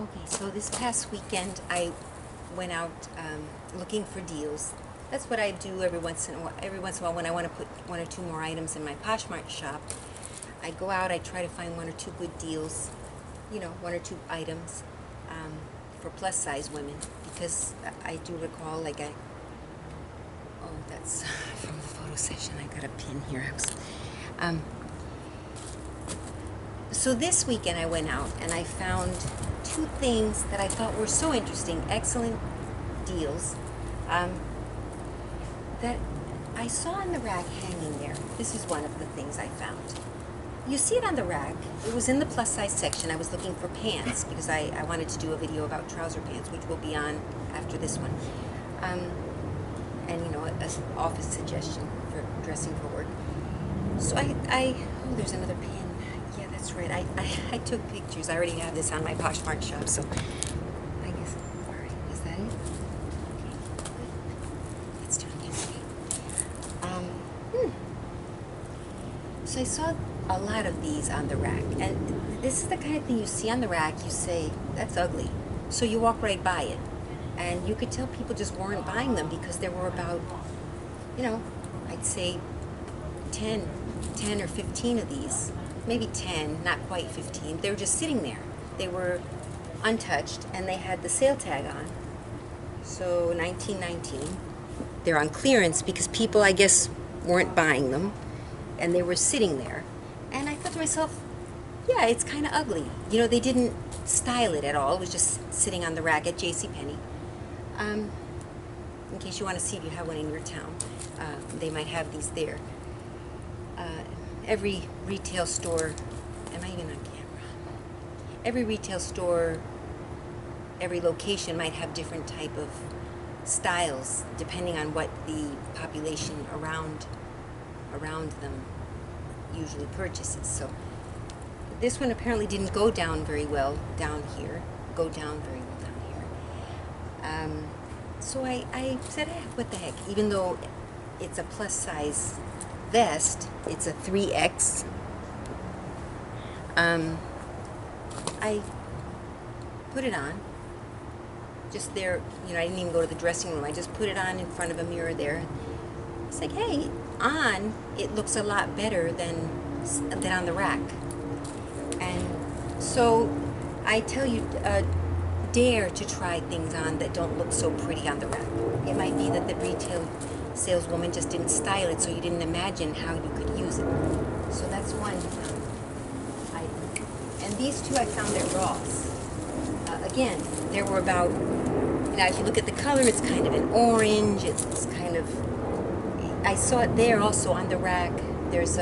Okay, so this past weekend I went out looking for deals. That's what I do every once in a while. Every once in a while, when I want to put one or two more items in my Poshmark shop, I go out. I try to find one or two good deals. You know, one or two items for plus size women, because I do recall, like oh, that's from the photo session. I got a pin here. So this weekend I went out and I found two things that I thought were so interesting, excellent deals, that I saw on the rack hanging there. This is one of the things I found. You see it on the rack. It was in the plus size section. I was looking for pants because I wanted to do a video about trouser pants, which will be on after this one. And you know, an office suggestion for dressing for work. So oh, there's another pin. Yeah, that's right. I took pictures. I already have this on my Poshmark shop, so I guess, all right, is that it? Okay, good. Let's do it again. So I saw a lot of these on the rack, and this is the kind of thing you see on the rack, you say, that's ugly. So you walk right by it, and you could tell people just weren't buying them because there were about, you know, I'd say 10 or 15 of these. Maybe 10, not quite 15. They were just sitting there. They were untouched, and they had the sale tag on. So $19.19. They're on clearance because people, I guess, weren't buying them, and they were sitting there. And I thought to myself, yeah, it's kind of ugly. You know, they didn't style it at all. It was just sitting on the rack at JCPenney. In case you want to see if you have one in your town, they might have these there. Every retail store, am I even on camera? Every retail store, every location might have different type of styles depending on what the population around them usually purchases. So this one apparently didn't go down very well down here. So I said, what the heck? Even though it's a plus size vest, it's a 3X. I put it on just there. You know, I didn't even go to the dressing room. I just put it on in front of a mirror there. It's like, hey, on it looks a lot better than on the rack. And so I tell you, dare to try things on that don't look so pretty on the rack. It might be that the retail saleswoman just didn't style it, so you didn't imagine how you could use it. So that's one item. And these two I found at Ross. Again, there were about, you know, if you look at the color, it's kind of an orange. It's kind of, I saw it there also on the rack. There's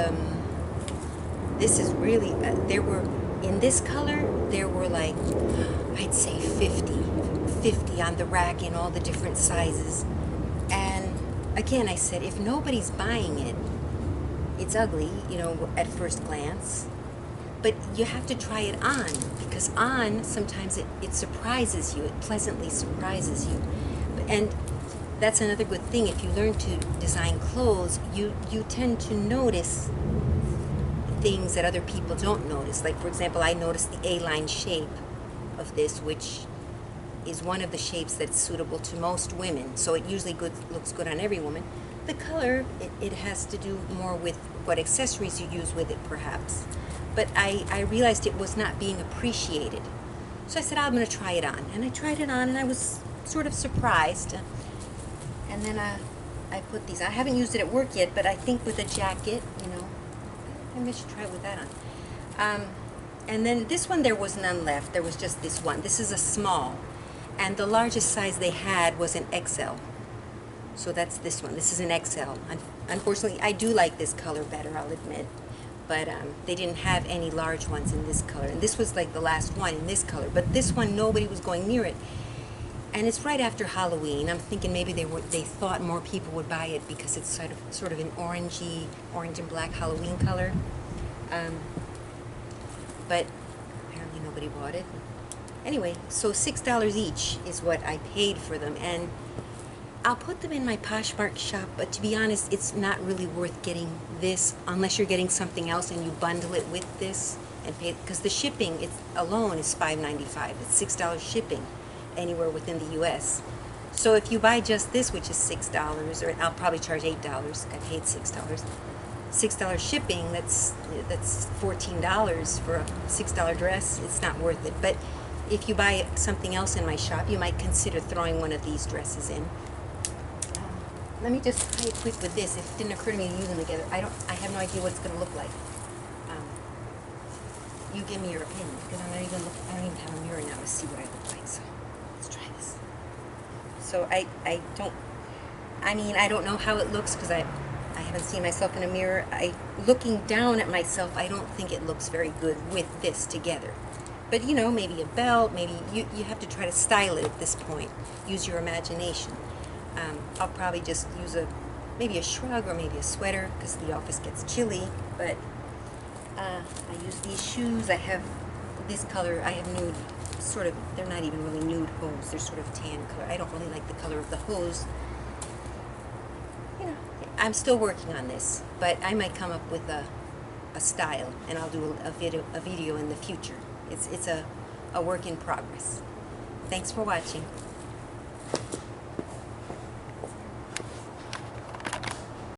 this is really, there were, in this color, there were like, I'd say 50 on the rack in all the different sizes. And again, I said, if nobody's buying it, it's ugly, you know, at first glance. But you have to try it on, because on, sometimes it surprises you. It pleasantly surprises you. And that's another good thing. If you learn to design clothes, you tend to notice things that other people don't notice. Like, for example, I noticed the A-line shape of this, which is one of the shapes that's suitable to most women. So it usually looks good on every woman. The color, it has to do more with what accessories you use with it, perhaps. But I realized it was not being appreciated. So I said, I'm going to try it on. And I tried it on, and I was sort of surprised. And then I put these. I haven't used it at work yet, but I think with a jacket, you know, maybe I should try it with that on. And then this one, there was none left. There was just this one. This is a small. And the largest size they had was an XL. So that's this one. This is an XL. Unfortunately, I do like this color better, I'll admit. But they didn't have any large ones in this color. And this was like the last one in this color. But this one, nobody was going near it. And it's right after Halloween. I'm thinking maybe they thought more people would buy it because it's sort of an orange and black Halloween color. But apparently nobody bought it. Anyway, so $6 each is what I paid for them, and I'll put them in my Poshmark shop, but to be honest, it's not really worth getting this unless you're getting something else and you bundle it with this. and pay, because the shipping alone is $5.95. It's $6 shipping anywhere within the U.S. So if you buy just this, which is $6, or I'll probably charge $8. I paid $6. $6 shipping. That's $14 for a $6 dress. It's not worth it. But if you buy something else in my shop, you might consider throwing one of these dresses in. Let me just try it quick with this. It didn't occur to me to use them together. I have no idea what it's going to look like. You give me your opinion, because I don't even have a mirror now to see what I look like. So let's try this. So I don't know how it looks, because I haven't seen myself in a mirror. Looking down at myself, I don't think it looks very good with this together. But you know, maybe a belt, maybe you have to try to style it at this point. Use your imagination. I'll probably just use maybe a shrug or maybe a sweater, because the office gets chilly. But I use these shoes. I have this color. I have nude, sort of, they're not even really nude hose. They're sort of tan color. I don't really like the color of the hose. You know, I'm still working on this, but I might come up with a style, and I'll do a video in the future. It's a work in progress. Thanks for watching.